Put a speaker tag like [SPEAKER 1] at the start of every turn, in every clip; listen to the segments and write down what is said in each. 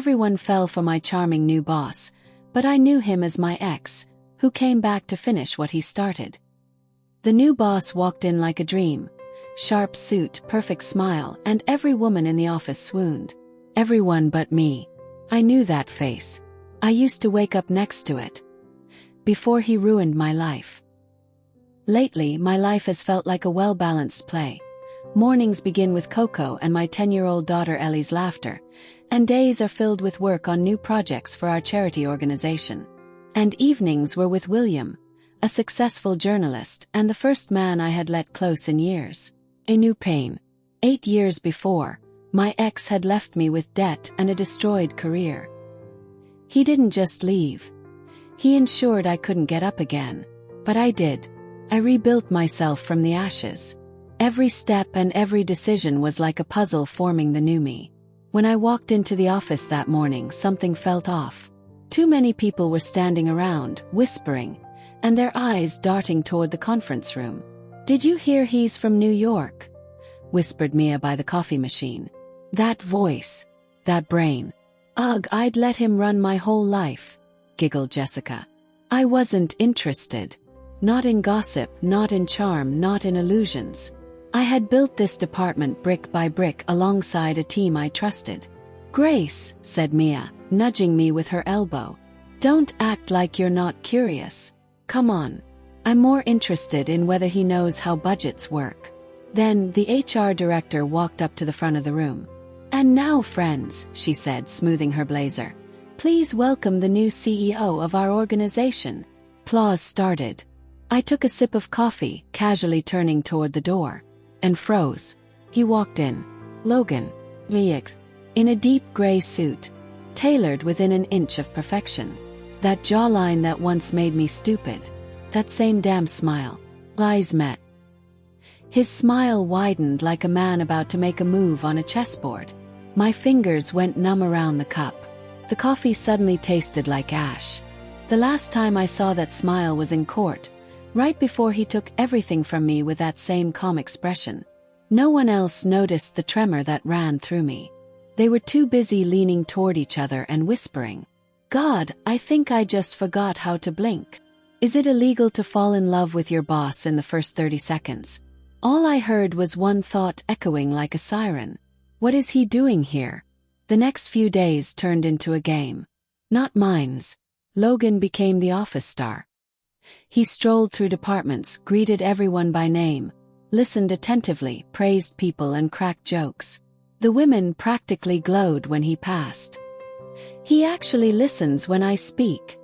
[SPEAKER 1] Everyone fell for my charming new boss, but I knew him as my ex, who came back to finish what he started. The new boss walked in like a dream. Sharp suit, perfect smile, and every woman in the office swooned. Everyone but me. I knew that face. I used to wake up next to it. Before he ruined my life. Lately, my life has felt like a well-balanced play. Mornings begin with Coco and my 10-year-old daughter Ellie's laughter, and days are filled with work on new projects for our charity organization. And evenings were with William, a successful journalist and the first man I had let close in years. A new pain. 8 years before, my ex had left me with debt and a destroyed career. He didn't just leave. He ensured I couldn't get up again. But I did. I rebuilt myself from the ashes. Every step and every decision was like a puzzle forming the new me. When I walked into the office that morning, something felt off. Too many people were standing around, whispering, and their eyes darting toward the conference room. "Did you hear he's from New York?" whispered Mia by the coffee machine. That voice, that brain. Ugh, I'd let him run my whole life, giggled Jessica. I wasn't interested. Not in gossip, not in charm, not in illusions. I had built this department brick by brick alongside a team I trusted. Grace, said Mia, nudging me with her elbow. Don't act like you're not curious. Come on. I'm more interested in whether he knows how budgets work. Then the HR director walked up to the front of the room. And now, friends, she said, smoothing her blazer. Please welcome the new CEO of our organization. Applause started. I took a sip of coffee, casually turning toward the door, and froze. He walked in. Logan, VX, in a deep gray suit, tailored within an inch of perfection. That jawline that once made me stupid. That same damn smile. Eyes met. His smile widened like a man about to make a move on a chessboard. My fingers went numb around the cup. The coffee suddenly tasted like ash. The last time I saw that smile was in court, right before he took everything from me with that same calm expression. No one else noticed the tremor that ran through me. They were too busy leaning toward each other and whispering, God, I think I just forgot how to blink. Is it illegal to fall in love with your boss in the first 30 seconds? All I heard was one thought echoing like a siren. What is he doing here? The next few days turned into a game. Not mines. Logan became the office star. He strolled through departments, greeted everyone by name, listened attentively, praised people and cracked jokes. The women practically glowed when he passed. He actually listens when I speak,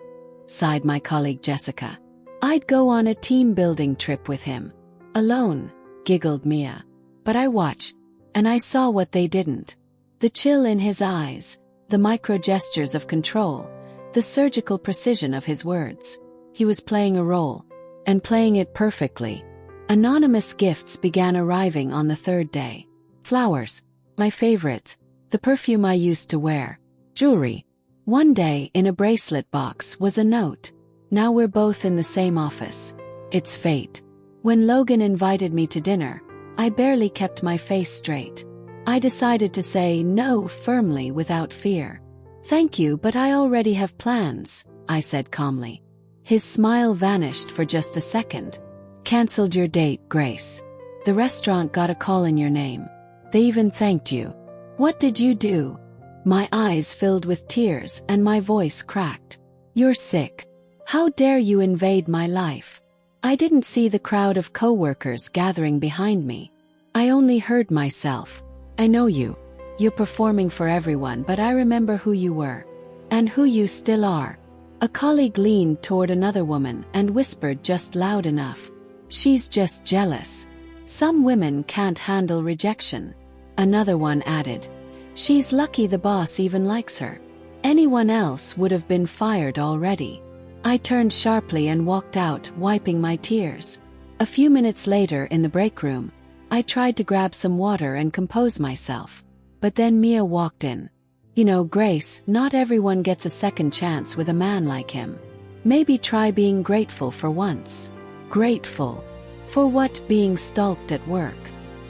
[SPEAKER 1] sighed my colleague Jessica. I'd go on a team-building trip with him. Alone, giggled Mia. But I watched, and I saw what they didn't. The chill in his eyes, the micro-gestures of control, the surgical precision of his words. He was playing a role, and playing it perfectly. Anonymous gifts began arriving on the third day. Flowers, my favorites, the perfume I used to wear, jewelry. One day, in a bracelet box, was a note. Now we're both in the same office. It's fate. When Logan invited me to dinner, I barely kept my face straight. I decided to say no firmly without fear. Thank you, but I already have plans, I said calmly. His smile vanished for just a second. Cancelled your date, Grace. The restaurant got a call in your name. They even thanked you. What did you do? My eyes filled with tears and my voice cracked. You're sick. How dare you invade my life? I didn't see the crowd of coworkers gathering behind me. I only heard myself. I know you. You're performing for everyone, but I remember who you were. And who you still are. A colleague leaned toward another woman and whispered just loud enough. She's just jealous. Some women can't handle rejection. Another one added. She's lucky the boss even likes her. Anyone else would have been fired already. I turned sharply and walked out, wiping my tears. A few minutes later in the break room, I tried to grab some water and compose myself. But then Mia walked in. You know, Grace, not everyone gets a second chance with a man like him. Maybe try being grateful for once. Grateful. For what? Being stalked at work.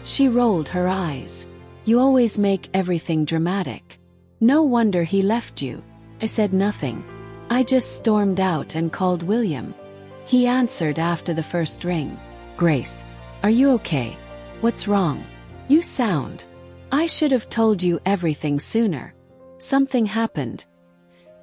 [SPEAKER 1] She rolled her eyes. You always make everything dramatic. No wonder he left you. I said nothing. I just stormed out and called William. He answered after the first ring. Grace, are you okay? What's wrong? You sound. I should have told you everything sooner. Something happened.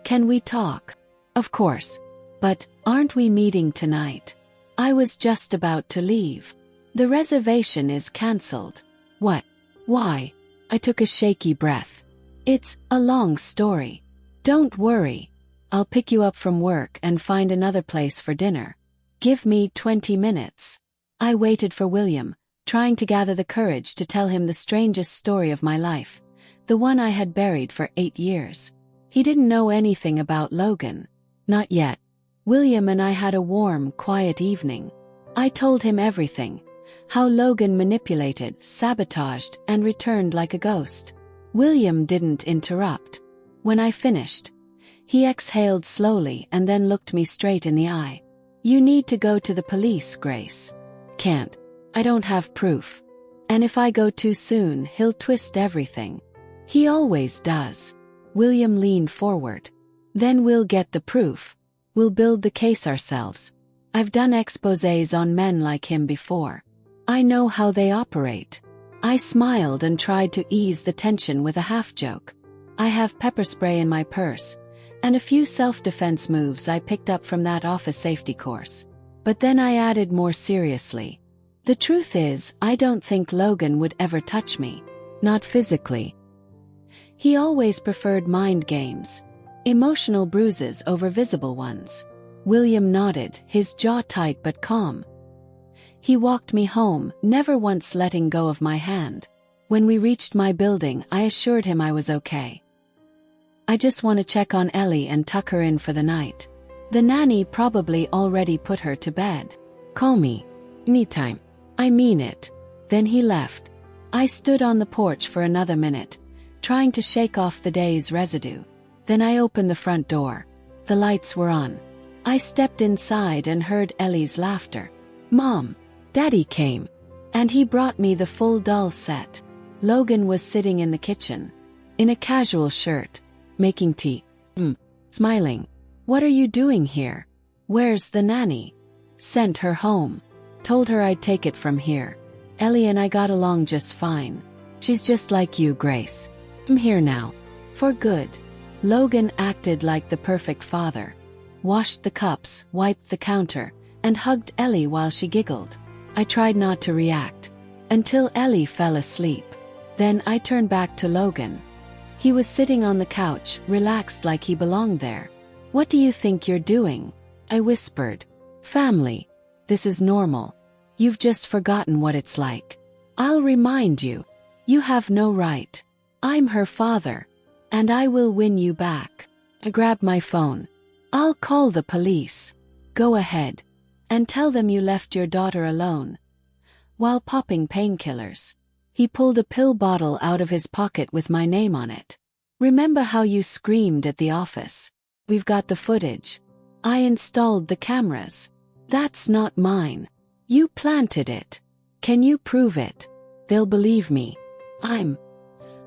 [SPEAKER 1] Can we talk? Of course. But, aren't we meeting tonight? I was just about to leave. The reservation is cancelled. What? Why? I took a shaky breath. It's a long story. Don't worry. I'll pick you up from work and find another place for dinner. Give me 20 minutes. I waited for William, trying to gather the courage to tell him the strangest story of my life, the one I had buried for 8 years. He didn't know anything about Logan. Not yet. William and I had a warm, quiet evening. I told him everything, how Logan manipulated, sabotaged, and returned like a ghost. William didn't interrupt. When I finished, he exhaled slowly and then looked me straight in the eye. You need to go to the police, Grace. Can't. I don't have proof. And if I go too soon, he'll twist everything. He always does. William leaned forward. Then we'll get the proof. We'll build the case ourselves. I've done exposés on men like him before. I know how they operate. I smiled and tried to ease the tension with a half-joke. I have pepper spray in my purse, and a few self-defense moves I picked up from that office safety course. But then I added more seriously. The truth is, I don't think Logan would ever touch me. Not physically. He always preferred mind games. Emotional bruises over visible ones. William nodded, his jaw tight but calm. He walked me home, never once letting go of my hand. When we reached my building, I assured him I was okay. I just want to check on Ellie and tuck her in for the night. The nanny probably already put her to bed. Call me. Anytime. I mean it. Then he left. I stood on the porch for another minute, trying to shake off the day's residue. Then I opened the front door. The lights were on. I stepped inside and heard Ellie's laughter. Mom, Daddy came. And he brought me the full doll set. Logan was sitting in the kitchen, in a casual shirt, making tea. Smiling. What are you doing here? Where's the nanny? Sent her home. Told her I'd take it from here. Ellie and I got along just fine. She's just like you, Grace. I'm here now. For good. Logan acted like the perfect father. Washed the cups, wiped the counter, and hugged Ellie while she giggled. I tried not to react. Until Ellie fell asleep. Then I turned back to Logan. He was sitting on the couch, relaxed like he belonged there. What do you think you're doing? I whispered. Family. This is normal. You've just forgotten what it's like. I'll remind you. You have no right. I'm her father. And I will win you back. I grabbed my phone. I'll call the police. Go ahead. And tell them you left your daughter alone. While popping painkillers. He pulled a pill bottle out of his pocket with my name on it. Remember how you screamed at the office? We've got the footage. I installed the cameras. That's not mine. You planted it. Can you prove it? They'll believe me. I'm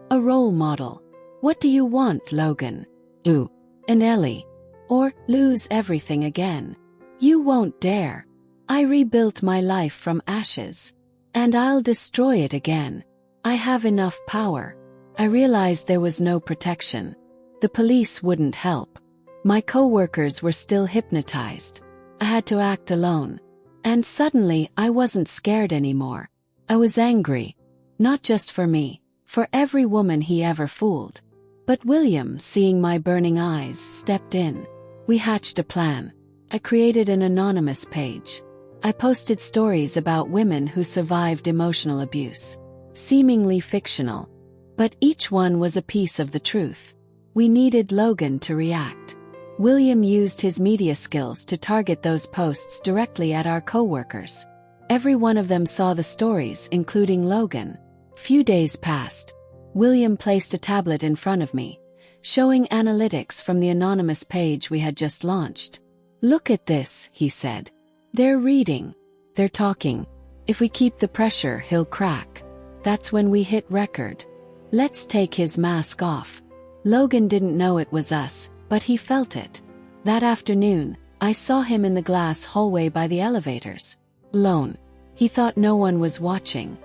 [SPEAKER 1] a role model. What do you want, Logan? Ooh, and Ellie. Or lose everything again. You won't dare. I rebuilt my life from ashes. And I'll destroy it again. I have enough power. I realized there was no protection. The police wouldn't help. My coworkers were still hypnotized. I had to act alone. And suddenly, I wasn't scared anymore. I was angry. Not just for me, for every woman he ever fooled. But William, seeing my burning eyes, stepped in. We hatched a plan. I created an anonymous page. I posted stories about women who survived emotional abuse. Seemingly fictional. But each one was a piece of the truth. We needed Logan to react. William used his media skills to target those posts directly at our coworkers. Every one of them saw the stories, including Logan. Few days passed. William placed a tablet in front of me, showing analytics from the anonymous page we had just launched. Look at this, he said. They're reading. They're talking. If we keep the pressure, he'll crack. That's when we hit record. Let's take his mask off. Logan didn't know it was us, but he felt it. That afternoon, I saw him in the glass hallway by the elevators. Alone. He thought no one was watching.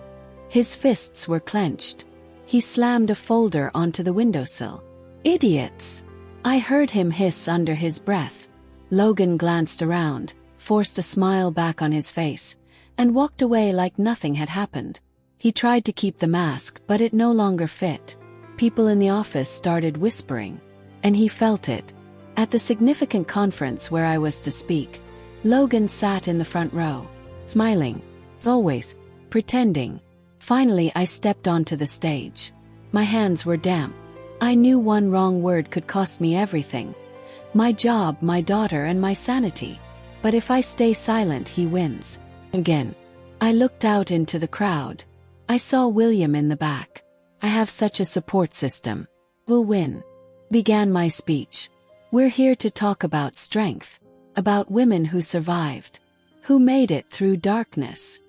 [SPEAKER 1] His fists were clenched. He slammed a folder onto the windowsill. "Idiots!" I heard him hiss under his breath. Logan glanced around, forced a smile back on his face, and walked away like nothing had happened. He tried to keep the mask, but it no longer fit. People in the office started whispering. And he felt it. At the significant conference where I was to speak, Logan sat in the front row, smiling, as always, pretending. Finally, I stepped onto the stage. My hands were damp. I knew one wrong word could cost me everything. My job, my daughter, and my sanity. But if I stay silent, he wins. Again. I looked out into the crowd. I saw William in the back. "I have such a support system. We'll win," began my speech. "We're here to talk about strength, about women who survived, who made it through darkness."